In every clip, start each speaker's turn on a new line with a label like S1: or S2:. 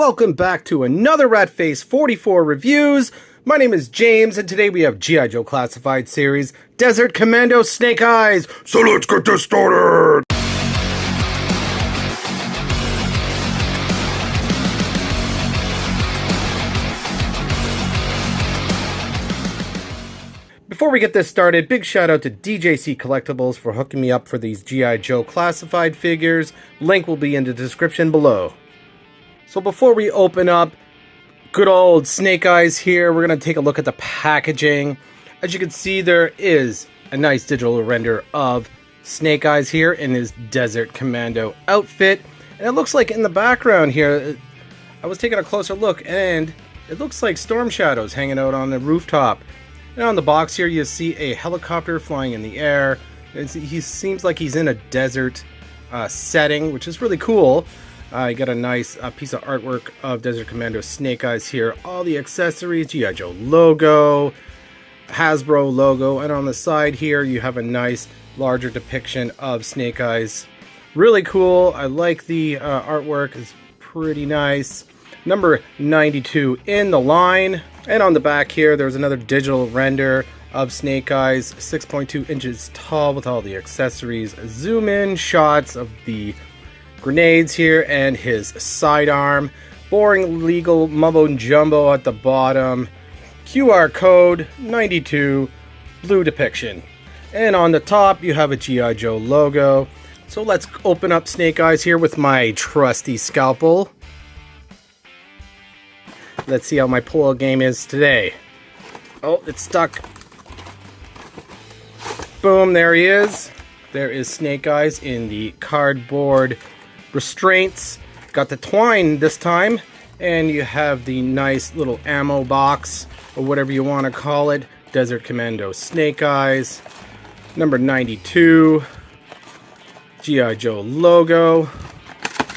S1: welcome back to another Ratface 44 reviews. My name is James, and today we have G.I. Joe Classified Series Desert Commando Snake Eyes. So let's get this started! Before we get this started, big shout out to DJC Collectibles for hooking me up for these G.I. Joe Classified figures. Link will be in the description below. So before we open up good old Snake Eyes here, we're going to take a look at the packaging. As you can see, there is a nice digital render of Snake Eyes here in his Desert Commando outfit. And it looks like in the background here, I was taking a closer look, and it looks like storm shadows hanging out on the rooftop. And on the box here, you see a helicopter flying in the air. He seems like he's in a desert setting, which is really cool. You got a nice piece of artwork of Desert Commando Snake Eyes here. All the accessories, G.I. Joe logo, Hasbro logo, and on the side here, you have a nice larger depiction of Snake Eyes. Really cool. I like the artwork. It's pretty nice. Number 92 in the line. And on the back here, there's another digital render of Snake Eyes, 6.2 inches tall with all the accessories. Zoom in shots of the grenades here and his sidearm. Boring legal mumbo jumbo at the bottom. QR code 92, blue depiction. And on the top, you have a G.I. Joe logo. So let's open up Snake Eyes here with my trusty scalpel. Let's see how my pull-out game is today. Oh, it's stuck. Boom, there he is. There is Snake Eyes in the cardboard restraints. Got the twine this time. And you have the nice little ammo box, or whatever you want to call it. Desert Commando Snake Eyes. Number 92. G.I. Joe logo.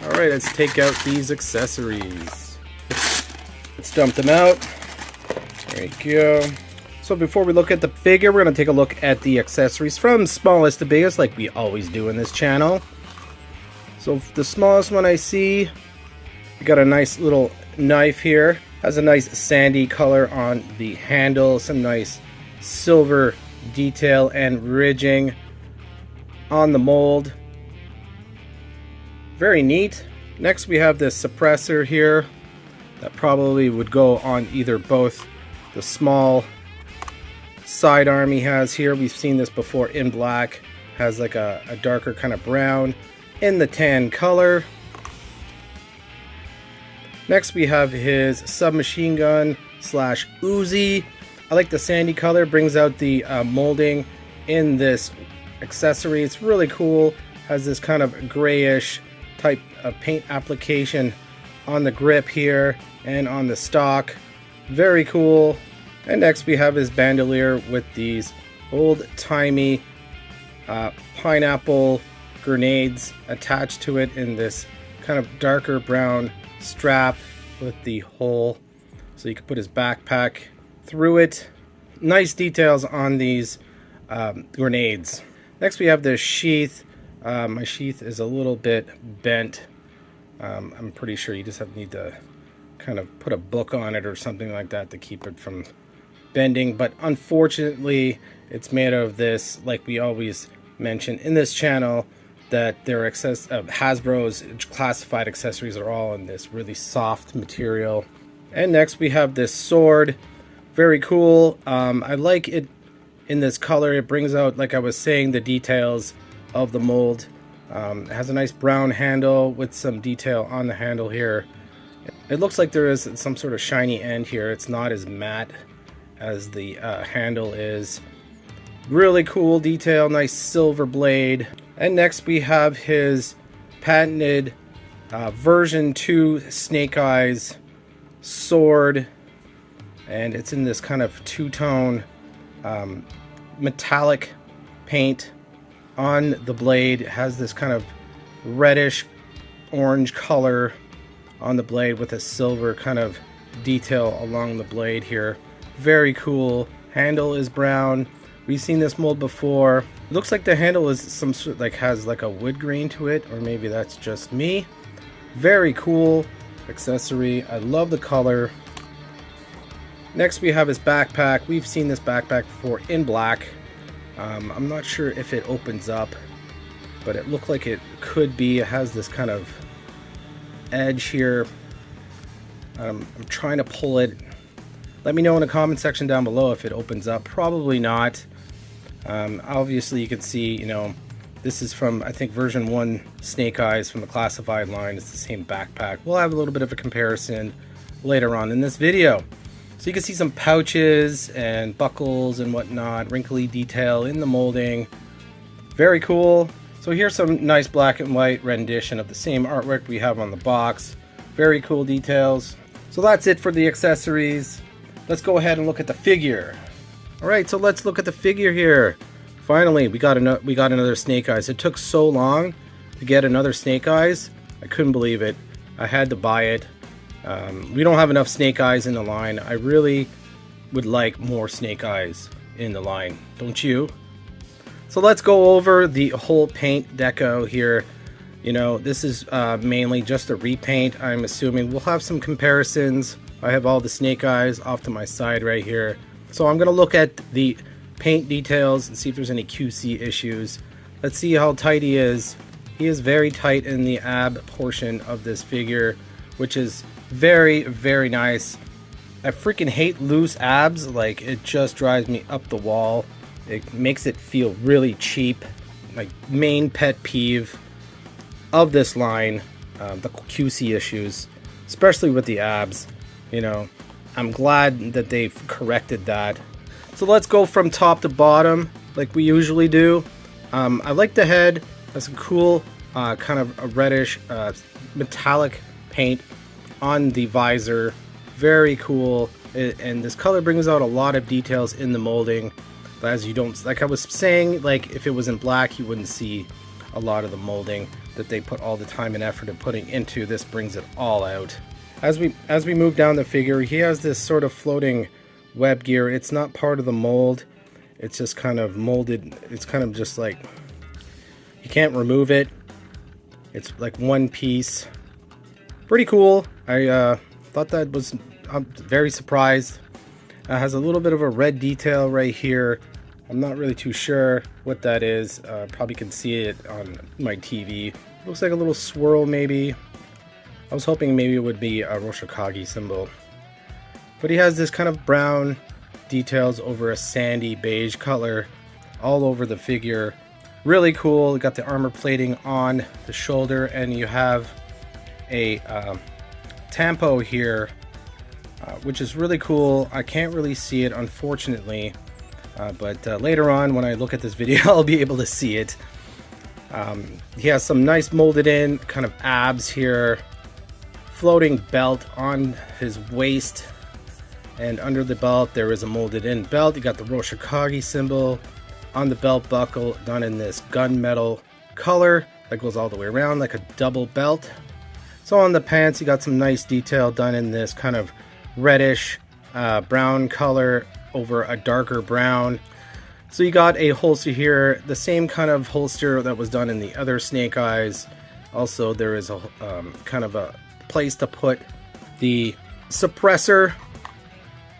S1: Alright, let's take out these accessories. Let's dump them out. There you go. So before we look at the figure, we're going to take a look at the accessories from smallest to biggest, like we always do in this channel. So the smallest one I see, we got a nice little knife here. Has a nice sandy color on the handle, some nice silver detail and ridging on the mold. Very neat. Next we have this suppressor here. That probably would go on either both the small sidearm he has here. We've seen this before in black. Has like a darker kind of brown in the tan color. Next we have his submachine gun slash Uzi. I like the sandy color. Brings out the molding in this accessory. It's really cool. Has this kind of grayish type of paint application on the grip here and on the stock. Very cool. And next we have his bandolier with these old-timey pineapple grenades attached to it in this kind of darker brown strap with the hole so you can put his backpack through it. Nice details on these grenades. Next we have this sheath. My sheath is a little bit bent. I'm pretty sure you just need to kind of put a book on it or something like that to keep it from bending, but unfortunately it's made of this, like we always mention in this channel, that their Hasbro's classified accessories are all in this really soft material. And next we have this sword. Very cool. I like it in this color. It brings out, like I was saying, the details of the mold. It has a nice brown handle with some detail on the handle here. It looks like there is some sort of shiny end here. It's not as matte as the handle is. Really cool detail, nice silver blade. And next we have his patented version 2 Snake Eyes sword. And it's in this kind of two-tone metallic paint on the blade. It has this kind of reddish orange color on the blade with a silver kind of detail along the blade here. Very cool. Handle is brown. We've seen this mold before. It looks like the handle is some sort, like has like a wood grain to it, or maybe that's just me. Very cool. Accessory. I love the color. Next we have his backpack. We've seen this backpack before in black. I'm not sure if it opens up, but it looked like it could be. It has this kind of edge here. I'm trying to pull it. Let me know in the comment section down below if it opens up. Probably not. Obviously you can see, you know, this is from, I think, version 1 Snake Eyes from the classified line. It's the same backpack. We'll have a little bit of a comparison later on in this video. So you can see some pouches and buckles and whatnot, wrinkly detail in the molding. Very cool. So here's some nice black and white rendition of the same artwork we have on the box. Very cool details. So that's it for the accessories. Let's go ahead and look at the figure. Alright, so let's look at the figure here. Finally, we got another Snake Eyes. It took so long to get another Snake Eyes. I couldn't believe it. I had to buy it. We don't have enough Snake Eyes in the line. I really would like more Snake Eyes in the line, don't you? So let's go over the whole paint deco here. You know, this is mainly just a repaint. I'm assuming we'll have some comparisons. I have all the Snake Eyes off to my side right here. So I'm going to look at the paint details and see if there's any QC issues. Let's see how tight he is. He is very tight in the ab portion of this figure, which is very, very nice. I freaking hate loose abs. Like, it just drives me up the wall. It makes it feel really cheap. My main pet peeve of this line, the QC issues, especially with the abs. You know, I'm glad that they've corrected that. So let's go from top to bottom like we usually do. I like the head. That's a cool kind of a reddish metallic paint on the visor. Very cool. And this color brings out a lot of details in the molding. But as you don't, like I was saying, like if it was in black, you wouldn't see a lot of the molding that they put all the time and effort in putting into. This brings it all out. As we move down the figure, he has this sort of floating web gear. It's not part of the mold. It's just kind of molded. It's kind of just like, you can't remove it. It's like one piece. Pretty cool. I thought that was, I'm very surprised. It has a little bit of a red detail right here. I'm not really too sure what that is. Probably can see it on my TV. Looks like a little swirl maybe. I was hoping maybe it would be a Roshikage symbol. But he has this kind of brown details over a sandy beige color all over the figure. Really cool. You got the armor plating on the shoulder, and you have a tampo here, which is really cool. I can't really see it, unfortunately, but later on when I look at this video I'll be able to see it. He has some nice molded in kind of abs here, floating belt on his waist, and under the belt there is a molded in belt. You got the Roshikage symbol on the belt buckle, done in this gunmetal color that goes all the way around like a double belt. So on the pants you got some nice detail done in this kind of reddish brown color over a darker brown. So you got a holster here, the same kind of holster that was done in the other Snake Eyes. Also there is a kind of a place to put the suppressor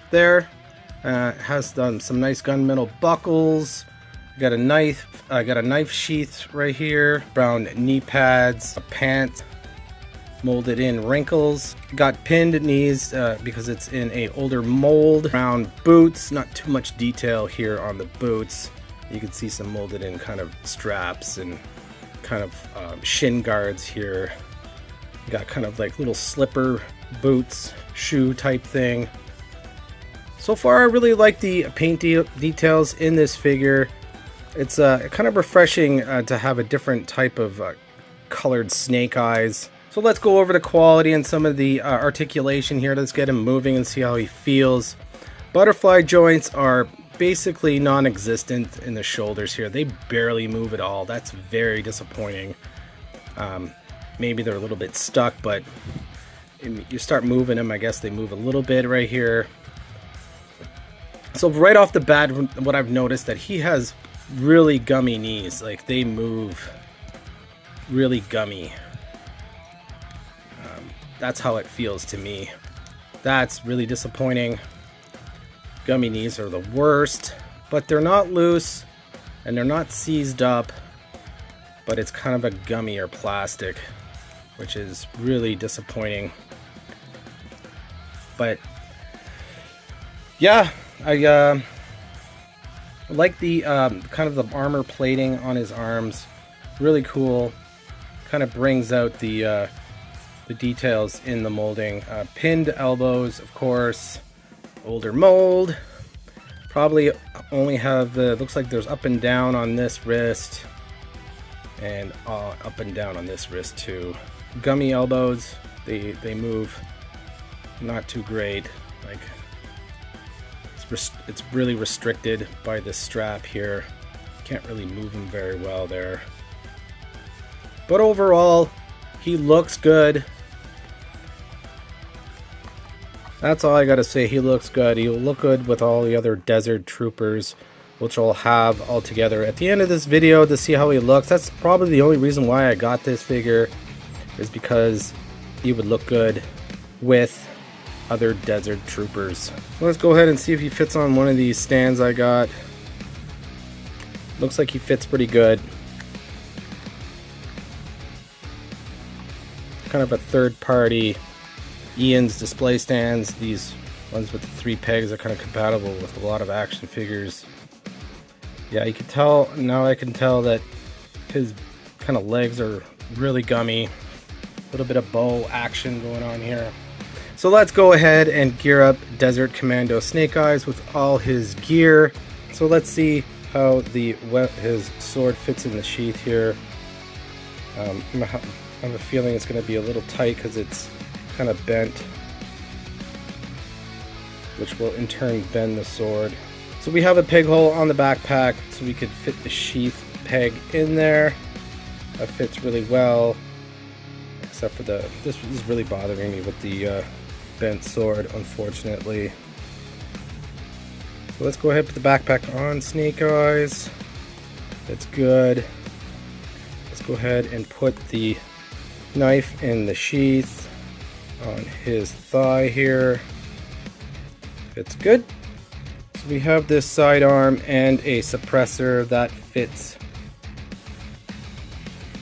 S1: there. Has done some nice gunmetal buckles. Got a knife sheath right here, brown knee pads, a pant, molded in wrinkles. Got pinned knees because it's in a older mold. Brown boots, not too much detail here on the boots. You can see some molded in kind of straps and kind of shin guards here. You got kind of like little slipper boots, shoe type thing. So far I really like the paint details in this figure. It's kind of refreshing to have a different type of colored Snake Eyes. So let's go over the quality and some of the articulation here. Let's get him moving and see how he feels. Butterfly joints are basically non-existent in the shoulders here. They barely move at all. That's very disappointing. Maybe they're a little bit stuck, but you start moving them, I guess they move a little bit right here. So right off the bat, what I've noticed that he has really gummy knees. Like, they move really gummy. that's how it feels to me. That's really disappointing. Gummy knees are the worst, but they're not loose and they're not seized up, but it's kind of a gummy or plastic, which is really disappointing. But yeah, I like the kind of the armor plating on his arms. Really cool. Kind of brings out the details in the molding. Pinned elbows, of course. Older mold. Probably only have the, looks like there's up and down on this wrist, and up and down on this wrist too. Gummy elbows, they move not too great. Like it's really restricted by this strap here. Can't really move him very well there. But overall, he looks good. That's all I gotta say. He looks good. He'll look good with all the other Desert Troopers, which I'll have all together at the end of this video to see how he looks. That's probably the only reason why I got this figure, is because he would look good with other Desert Troopers. Let's go ahead and see if he fits on one of these stands I got. Looks like he fits pretty good. Kind of a third party Ian's display stands. These ones with the 3 pegs are kind of compatible with a lot of action figures. Yeah, you can tell, now I can tell that his kind of legs are really gummy. A little bit of bow action going on here. So let's go ahead and gear up Desert Commando Snake Eyes with all his gear. So let's see how his sword fits in the sheath here. I have a feeling it's going to be a little tight because it's kind of bent, which will in turn bend the sword. So we have a peg hole on the backpack so we could fit the sheath peg in there. That fits really well, except for this is really bothering me with the bent sword, unfortunately. So let's go ahead and put the backpack on Snake Eyes. That's good. Let's go ahead and put the knife in the sheath on his thigh here. Fits good. So we have this sidearm and a suppressor that fits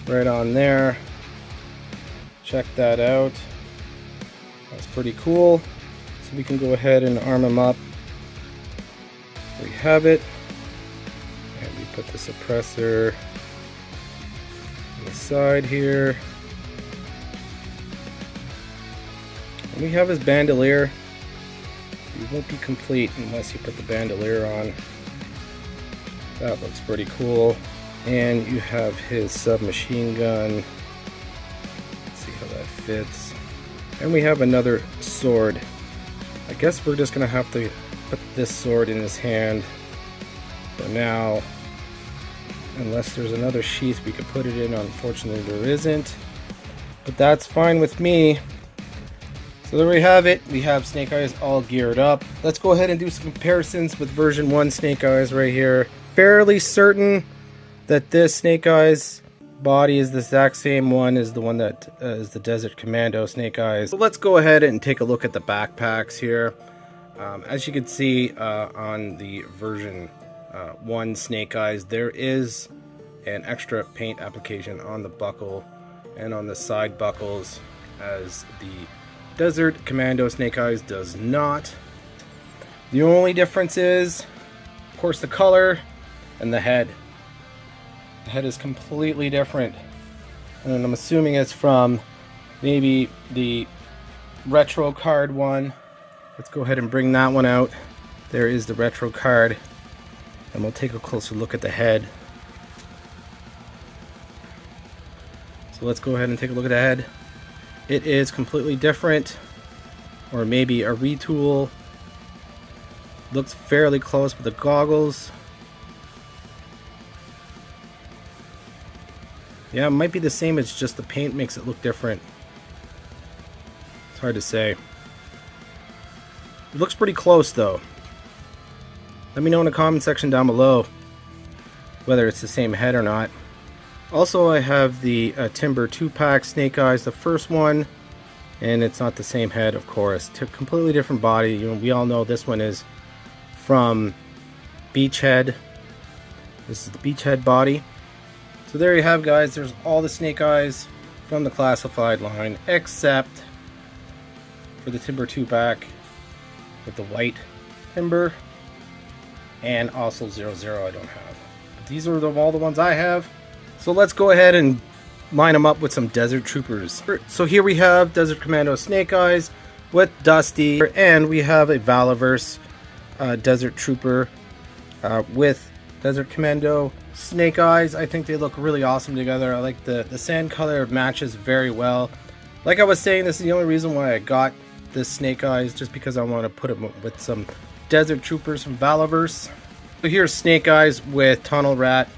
S1: right on there. Check that out. That's pretty cool. So we can go ahead and arm him up. We have it. And we put the suppressor on the side here. And we have his bandolier. It won't be complete unless you put the bandolier on. That looks pretty cool. And you have his submachine gun. Let's see how that fits. And we have another sword. I guess we're just gonna have to put this sword in his hand for now. Unless there's another sheath we could put it in. Unfortunately there isn't. But that's fine with me. So there we have it. We have Snake Eyes all geared up. Let's go ahead and do some comparisons with version 1 Snake Eyes right here. Fairly certain that this Snake Eyes body is the exact same one as the one that is the Desert Commando Snake Eyes. So let's go ahead and take a look at the backpacks here. As you can see on the version 1 Snake Eyes, there is an extra paint application on the buckle and on the side buckles, as the Desert Commando Snake Eyes does not. The only difference is, of course, the color and the head. The head is completely different, and I'm assuming it's from maybe the retro card one. Let's go ahead and bring that one out. There is the retro card, and we'll take a closer look at the head. So let's go ahead and take a look at the head. It is completely different, or maybe a retool. Looks fairly close with the goggles. Yeah, it might be the same, it's just the paint makes it look different. It's hard to say. It looks pretty close though. Let me know in the comment section down below whether it's the same head or not. Also, I have the Timber 2-pack Snake Eyes, the first one. and it's not the same head, of course. Completely different body. You know, we all know this one is from Beachhead. This is the Beachhead body. So there you have, guys. There's all the Snake Eyes from the classified line, except for the Timber 2 back with the white timber, and also 00 I don't have. But these are all the ones I have. So let's go ahead and line them up with some Desert Troopers. So here we have Desert Commando Snake Eyes with Dusty, and we have a Valaverse Desert Trooper with Desert Commando Snake Eyes. I think they look really awesome together. I like the sand color matches very well. Like I was saying, this is the only reason why I got this Snake Eyes, just because I want to put them with some Desert Troopers from Valaverse. So here's Snake Eyes with Tunnel Rat,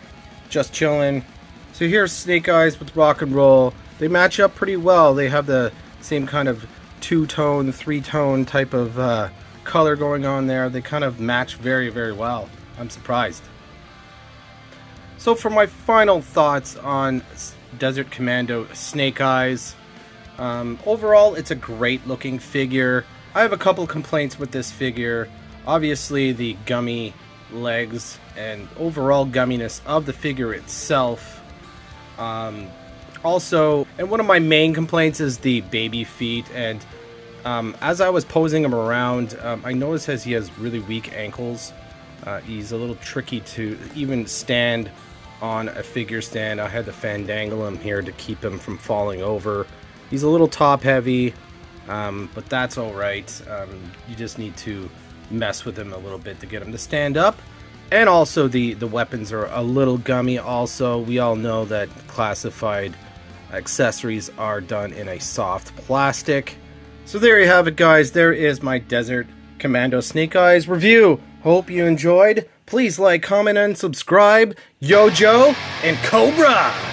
S1: just chilling. So here's Snake Eyes with Rock and Roll. They match up pretty well. They have the same kind of two-tone, three-tone type of color going on there. They kind of match very, very well. I'm surprised. So for my final thoughts on Desert Commando Snake Eyes, overall it's a great looking figure. I have a couple complaints with this figure. Obviously the gummy legs and overall gumminess of the figure itself. Also, and one of my main complaints is the baby feet, and as I was posing him around, I noticed as he has really weak ankles. He's a little tricky to even stand on a figure stand. I had to fandangle him here to keep him from falling over. He's a little top heavy, but that's alright. You just need to mess with him a little bit to get him to stand up. And also the weapons are a little gummy also. We all know that classified accessories are done in a soft plastic. So there you have it, guys. There is my Desert Commando Snake Eyes review. Hope you enjoyed. Please like, comment, and subscribe. Yo Joe and Cobra!